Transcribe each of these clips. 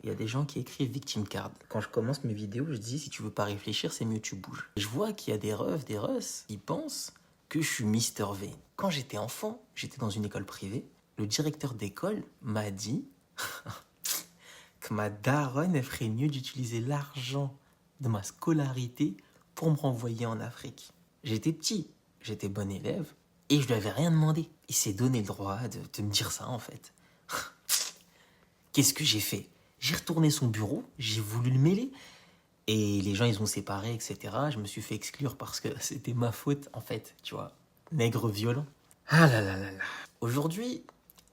Il y a des gens qui écrivent victim card. Quand je commence mes vidéos, je dis si tu veux pas réfléchir, c'est mieux tu bouges. Je vois qu'il y a des refs, des russes qui pensent que je suis Mister V. Quand j'étais enfant, j'étais dans une école privée. Le directeur d'école m'a dit que ma daronne elle ferait mieux d'utiliser l'argent de ma scolarité pour me renvoyer en Afrique. J'étais petit, j'étais bon élève et je lui avais rien demandé. Il s'est donné le droit de me dire ça en fait. Qu'est-ce que j'ai fait? J'ai retourné son bureau, j'ai voulu le mêler. Et les gens, ils ont séparé, etc. Je me suis fait exclure parce que c'était ma faute, en fait, tu vois. Nègre violent. Ah là là là là. Aujourd'hui,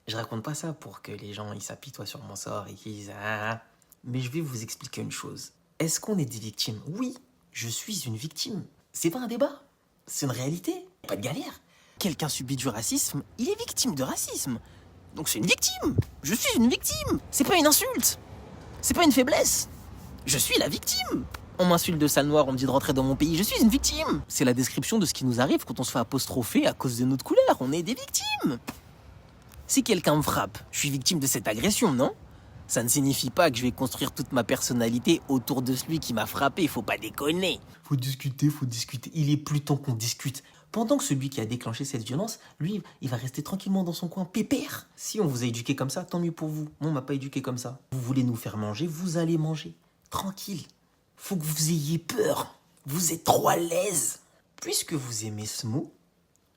je raconte pas ça pour que les gens, ils s'apitoient sur mon sort et qu'ils disent « Ah !» Mais je vais vous expliquer une chose. Est-ce qu'on est des victimes? Oui, je suis une victime. C'est pas un débat. C'est une réalité. Pas de galère. Quelqu'un subit du racisme, il est victime de racisme. Donc c'est une victime. Je suis une victime. C'est pas une insulte. C'est pas une faiblesse. Je suis la victime. On m'insulte de sale noir, on me dit de rentrer dans mon pays. Je suis une victime. C'est la description de ce qui nous arrive quand on se fait apostropher à cause de notre couleur. On est des victimes. Si quelqu'un me frappe, je suis victime de cette agression, non? Ça ne signifie pas que je vais construire toute ma personnalité autour de celui qui m'a frappé. Faut pas déconner. Faut discuter, faut discuter. Il est plus temps qu'on discute. Pendant que celui qui a déclenché cette violence, lui, il va rester tranquillement dans son coin, pépère. Si on vous a éduqué comme ça, tant mieux pour vous. Moi, on m'a pas éduqué comme ça. Vous voulez nous faire manger, vous allez manger. Tranquille. Faut que vous ayez peur. Vous êtes trop à l'aise. Puisque vous aimez ce mot,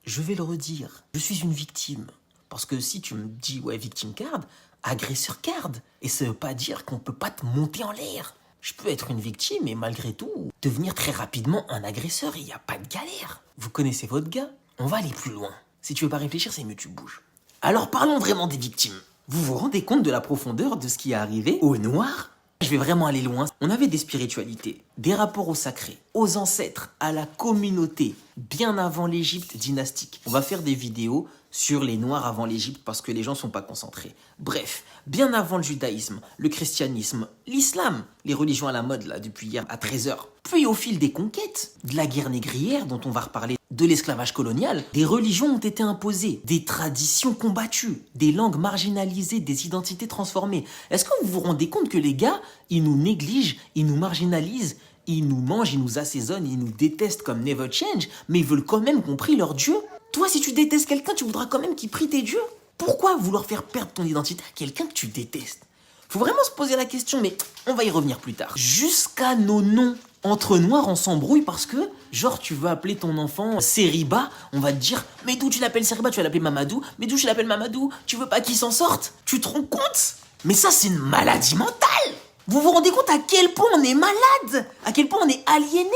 je vais le redire. Je suis une victime. Parce que si tu me dis, ouais, victime card, agresseur card. Et ça veut pas dire qu'on peut pas te monter en l'air. Je peux être une victime et malgré tout, devenir très rapidement un agresseur et il n'y a pas de galère. Vous connaissez votre gars? On va aller plus loin. Si tu veux pas réfléchir, c'est mieux tu bouges. Alors parlons vraiment des victimes. Vous vous rendez compte de la profondeur de ce qui est arrivé aux Noirs? Je vais vraiment aller loin. On avait des spiritualités, des rapports au sacré, aux ancêtres, à la communauté, bien avant l'Égypte dynastique. On va faire des vidéos sur les Noirs avant l'Égypte parce que les gens sont pas concentrés. Bref, bien avant le judaïsme, le christianisme, l'islam, les religions à la mode là depuis hier à 13h. Puis au fil des conquêtes, de la guerre négrière dont on va reparler, de l'esclavage colonial, des religions ont été imposées, des traditions combattues, des langues marginalisées, des identités transformées. Est-ce que vous vous rendez compte que les gars, ils nous négligent, ils nous marginalisent, ils nous mangent, ils nous assaisonnent, ils nous détestent comme never change, mais ils veulent quand même qu'on prie leur Dieu? Toi, si tu détestes quelqu'un, tu voudras quand même qu'il prie tes dieux? Pourquoi vouloir faire perdre ton identité à quelqu'un que tu détestes? Faut vraiment se poser la question, mais on va y revenir plus tard. Jusqu'à nos noms. Entre noirs, on s'embrouille parce que, genre, tu veux appeler ton enfant Seriba, on va te dire, mais d'où tu l'appelles Seriba, tu vas l'appeler Mamadou, mais d'où tu l'appelles Mamadou, tu veux pas qu'il s'en sorte? Tu te rends compte? Mais ça, c'est une maladie mentale! Vous vous rendez compte à quel point on est malade? À quel point on est aliéné?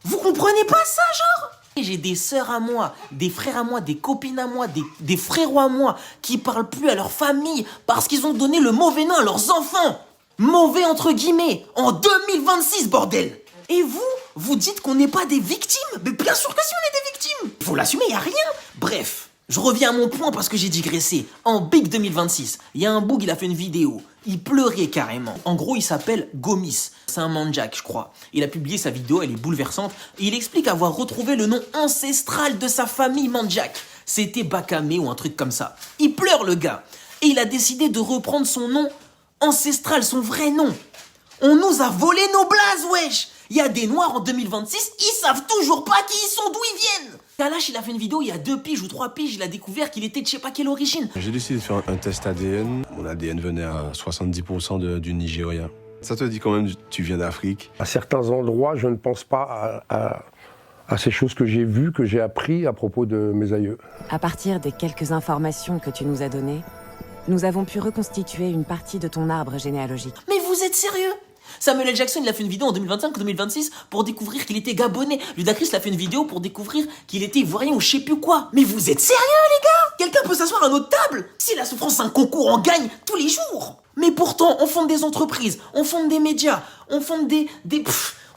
Vous comprenez pas ça, genre? J'ai des sœurs à moi, des frères à moi, des copines à moi, des frérots à moi qui parlent plus à leur famille parce qu'ils ont donné le mauvais nom à leurs enfants. Mauvais entre guillemets, en 2026, bordel. Et vous dites qu'on n'est pas des victimes? Mais bien sûr que si on est des victimes. Faut l'assumer, y a rien. Bref, je reviens à mon point parce que j'ai digressé. En Big 2026, il y a un boug, il a fait une vidéo. Il pleurait carrément. En gros, il s'appelle Gomis. C'est un Mandjak, je crois. Il a publié sa vidéo, elle est bouleversante. Et il explique avoir retrouvé le nom ancestral de sa famille Mandjak. C'était Bakame ou un truc comme ça. Il pleure, le gars. Et il a décidé de reprendre son nom ancestral, son vrai nom. On nous a volé nos blazes, wesh. Il y a des Noirs en 2026, ils savent toujours pas qui ils sont, d'où ils viennent. Kalash, il a fait une vidéo il y a 2 piges ou 3 piges, il a découvert qu'il était de je sais pas quelle origine. J'ai décidé de faire un test ADN. Mon ADN venait à 70% du Nigérien. Ça te dit quand même, tu viens d'Afrique. À certains endroits, je ne pense pas à ces choses que j'ai vues, que j'ai appris à propos de mes aïeux. À partir des quelques informations que tu nous as données, nous avons pu reconstituer une partie de ton arbre généalogique. Mais vous êtes sérieux? Samuel L. Jackson, il a fait une vidéo en 2025-2026 pour découvrir qu'il était gabonais. Ludacris, il a fait une vidéo pour découvrir qu'il était ivoirien ou je sais plus quoi. Mais vous êtes sérieux, les gars? Quelqu'un peut s'asseoir à notre table? Si la souffrance, c'est un concours, on gagne tous les jours. Mais pourtant, on fonde des entreprises, on fonde des médias, on fonde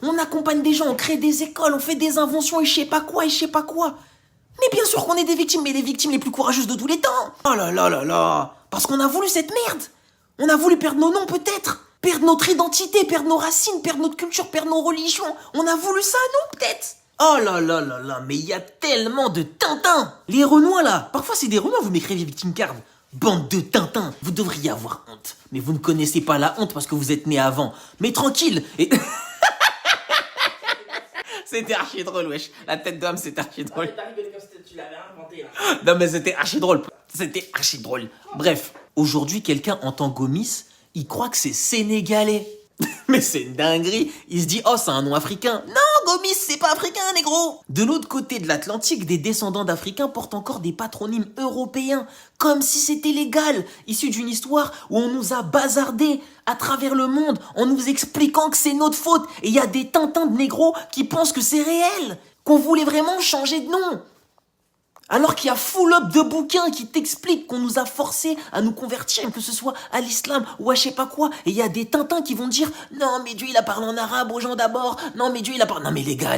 on accompagne des gens, on crée des écoles, on fait des inventions et je sais pas quoi, et je sais pas quoi. Mais bien sûr qu'on est des victimes, mais les victimes les plus courageuses de tous les temps. Oh là là là là. Parce qu'on a voulu cette merde. On a voulu perdre nos noms peut-être. Perdre notre identité, perdre nos racines, perdre notre culture, perdre nos religions. On a voulu ça, non, peut-être? Oh là là là là, mais il y a tellement de Tintin. Les Renois, là. Parfois, c'est des Renois, vous m'écrivez victime card. Bande de Tintins, vous devriez avoir honte. Mais vous ne connaissez pas la honte parce que vous êtes né avant. Mais tranquille et... C'était archi drôle, wesh. La tête d'homme, c'était archi drôle. Tu l'avais inventé là. Non mais c'était archi drôle. C'était archi drôle. Bref, aujourd'hui, quelqu'un entend Gomis, il croit que c'est sénégalais. Mais c'est une dinguerie. Il se dit, oh, c'est un nom africain. Non, Gomis, c'est pas africain, négro. De l'autre côté de l'Atlantique, des descendants d'Africains portent encore des patronymes européens, comme si c'était légal, issus d'une histoire où on nous a bazardés à travers le monde en nous expliquant que c'est notre faute. Et il y a des Tintins de négros qui pensent que c'est réel, qu'on voulait vraiment changer de nom. Alors qu'il y a full up de bouquins qui t'expliquent qu'on nous a forcés à nous convertir, que ce soit à l'islam ou à je sais pas quoi. Et il y a des Tintins qui vont dire « Non, mais Dieu, il a parlé en arabe aux gens d'abord. Non, mais Dieu, il a parlé... » Non, mais les gars,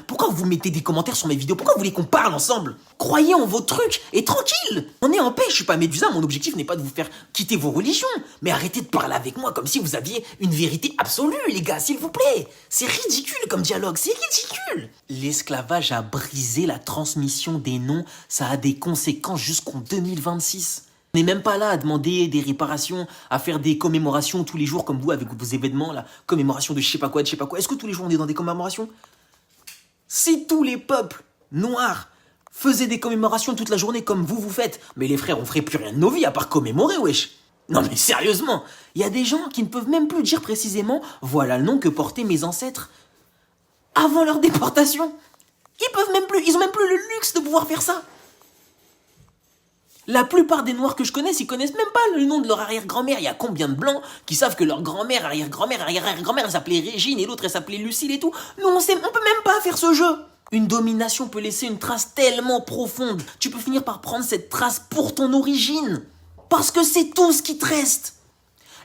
pourquoi vous mettez des commentaires sur mes vidéos? Pourquoi vous voulez qu'on parle ensemble? Croyez en vos trucs et tranquille. On est en paix, je suis pas Médusa, mon objectif n'est pas de vous faire quitter vos religions. Mais arrêtez de parler avec moi comme si vous aviez une vérité absolue, les gars, s'il vous plaît. C'est ridicule comme dialogue, c'est ridicule. L'esclavage a brisé la transmission des noms, ça a des conséquences jusqu'en 2026. On n'est même pas là à demander des réparations, à faire des commémorations tous les jours comme vous avec vos événements, la commémoration de je sais pas quoi, de je sais pas quoi. Est-ce que tous les jours on est dans des commémorations? Si tous les peuples noirs faisaient des commémorations toute la journée comme vous faites, mais les frères, on ferait plus rien de nos vies à part commémorer, wesh. Non mais sérieusement, il y a des gens qui ne peuvent même plus dire précisément voilà le nom que portaient mes ancêtres avant leur déportation. Ils ont même plus le luxe de pouvoir faire ça. La plupart des Noirs que je connais, ils connaissent même pas le nom de leur arrière-grand-mère. Il y a combien de Blancs qui savent que leur grand-mère, arrière-grand-mère, arrière-arrière-grand-mère, elle s'appelait Régine et l'autre, elle s'appelait Lucille et tout. Nous, on peut même pas faire ce jeu. Une domination peut laisser une trace tellement profonde. Tu peux finir par prendre cette trace pour ton origine. Parce que c'est tout ce qui te reste.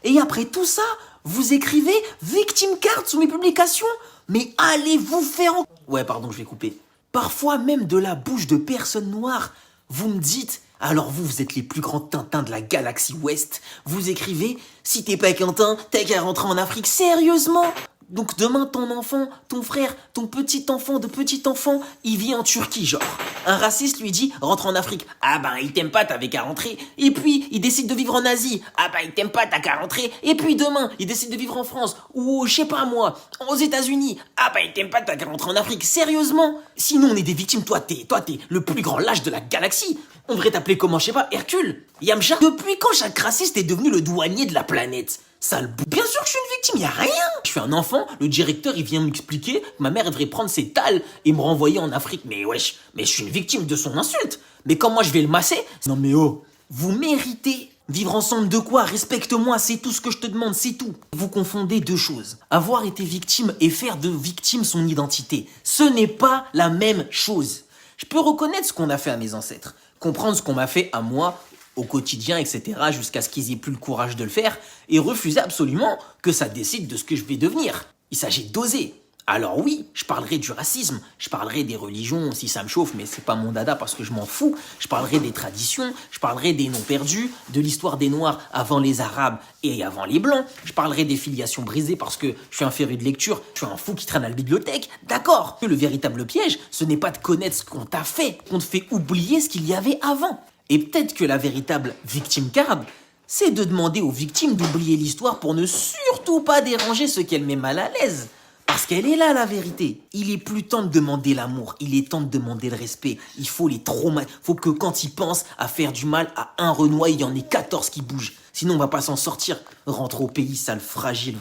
Et après tout ça, vous écrivez victim card sous mes publications. Mais allez vous faire en... Ouais, pardon, je vais couper. Parfois même de la bouche de personnes noires, vous me dites, alors vous êtes les plus grands Tintins de la galaxie Ouest. Vous écrivez, si t'es pas Quentin, t'as qu'à rentrer en Afrique. Sérieusement? Donc demain, ton enfant, ton frère, ton petit enfant de petit enfant, il vit en Turquie, genre. Un raciste lui dit, rentre en Afrique. Ah ben, il t'aime pas, t'avais qu'à rentrer. Et puis, il décide de vivre en Asie. Ah ben, il t'aime pas, t'as qu'à rentrer. Et puis demain, il décide de vivre en France. Ou, je sais pas moi, aux États-Unis. Ah ben, il t'aime pas, t'as qu'à rentrer en Afrique. Sérieusement? Sinon, on est des victimes. Toi, t'es le plus grand lâche de la galaxie. On devrait t'appeler comment, je sais pas, Hercule? Yamcha? Depuis quand chaque raciste est devenu le douanier de la planète? Sale bout. Bien sûr que je suis une victime, y a rien. Je suis un enfant, le directeur il vient m'expliquer que ma mère devrait prendre ses talles et me renvoyer en Afrique. Mais wesh, mais je suis une victime de son insulte. Mais quand moi je vais le masser, non mais oh, vous méritez vivre ensemble de quoi? Respecte-moi, c'est tout ce que je te demande, c'est tout. Vous confondez deux choses. Avoir été victime et faire de victime son identité. Ce n'est pas la même chose. Je peux reconnaître ce qu'on a fait à mes ancêtres, comprendre ce qu'on m'a fait à moi, au quotidien, etc., jusqu'à ce qu'ils aient plus le courage de le faire, et refuser absolument que ça décide de ce que je vais devenir. Il s'agit d'oser. Alors oui, je parlerai du racisme, je parlerai des religions si ça me chauffe, mais c'est pas mon dada parce que je m'en fous. Je parlerai des traditions, je parlerai des noms perdus, de l'histoire des Noirs avant les Arabes et avant les Blancs. Je parlerai des filiations brisées parce que je suis un féru de lecture, je suis un fou qui traîne à la bibliothèque. D'accord. Le véritable piège, ce n'est pas de connaître ce qu'on t'a fait, qu'on te fait oublier ce qu'il y avait avant. Et peut-être que la véritable victime card, c'est de demander aux victimes d'oublier l'histoire pour ne surtout pas déranger ceux qu'elle met mal à l'aise. Parce qu'elle est là, la vérité. Il est plus temps de demander l'amour, il est temps de demander le respect. Il faut les traumatiser. Il faut que quand ils pensent à faire du mal à un Renoir, il y en ait 14 qui bougent. Sinon, on va pas s'en sortir. Rentre au pays, sale fragile.